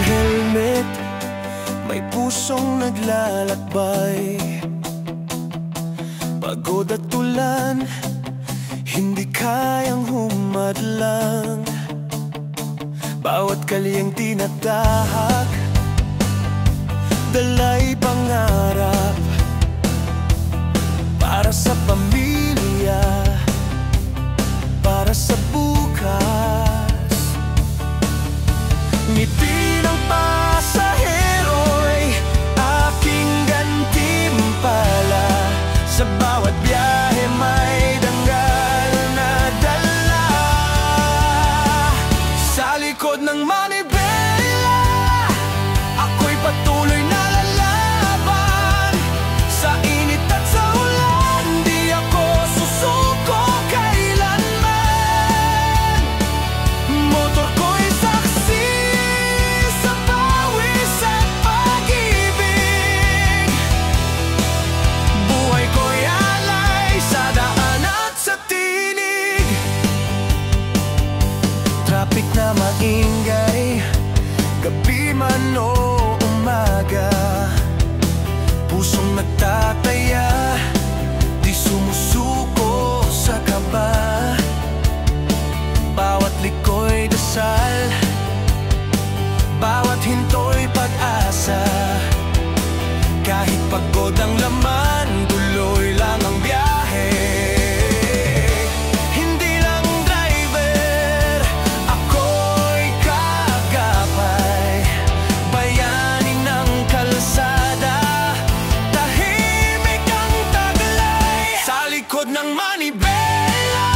helmet, may pusong naglalakbay. Pagod at tulan, hindi kayang humadlang. Bawat kalyeng tinatahak, dalay pangarap para sa pamilya, para sa bukas. Ngiti ng pasahero'y aking gantimpala. Sa bawat biyahe may danggal na dala. Sa likod ng manibela, ako'y patuloy na lalaban. Sa init at sa ulan, di ako susuko kailanman. Motor ko'y saksi sa pawis at pag-ibig. Buhay ko'y alay sa daan at sa tinig. Traffic na maingay, gabi man o umaga. Pusong nagtataya, di sumusuko sa kaba. Bawat liko'y dasal, bawat hinto'y pag-asa. Kahit pagod ang laman, tuloy lang ang biyahe. Hindi lang driver, ako'y kagapay. Bayani ng kalsada, tahimik ang taglay. Sa likod ng manibela,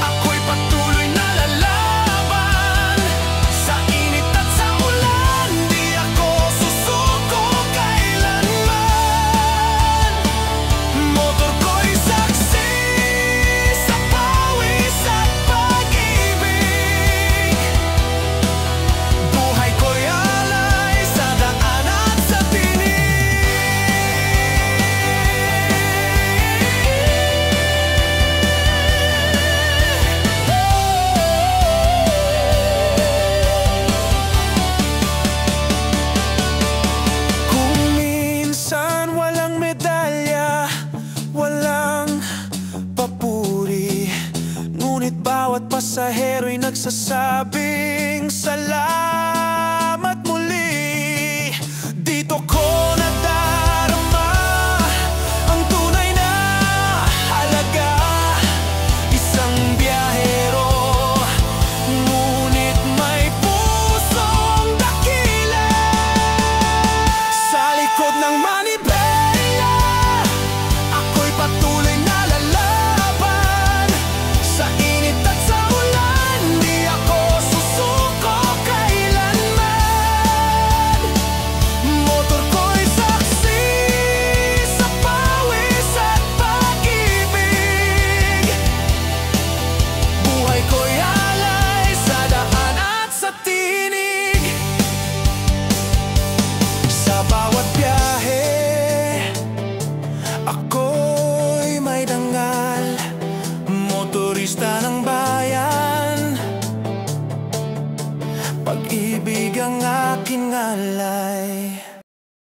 ako'y patuloy na lalaban. Sa init at sa ulan, di ako susuko kailanman. Motor ko'y saksi sa pawis at pag-ibig. Buhay ko'y alay sa daan at sa tinig. Kung minsan walang medalya, walang papuri, ngunit bawat pasahero'y nagsasabing salamat muli. Dito ko nadarama ang tunay na halaga. Isang biyahero, ngunit may pusong dakila. Sa likod ng manibela, ako'y patuloy na lalaban. Sa init at sa ulan, di ako susuko kailanman. Motor ko'y saksi sa pawis at pag-ibig. Buhay ko'y alay sa daan at sa tinig. Sa bawat biyahe, ako'y may dangal. Motorista ng bayan, pag-ibig ang aking alay.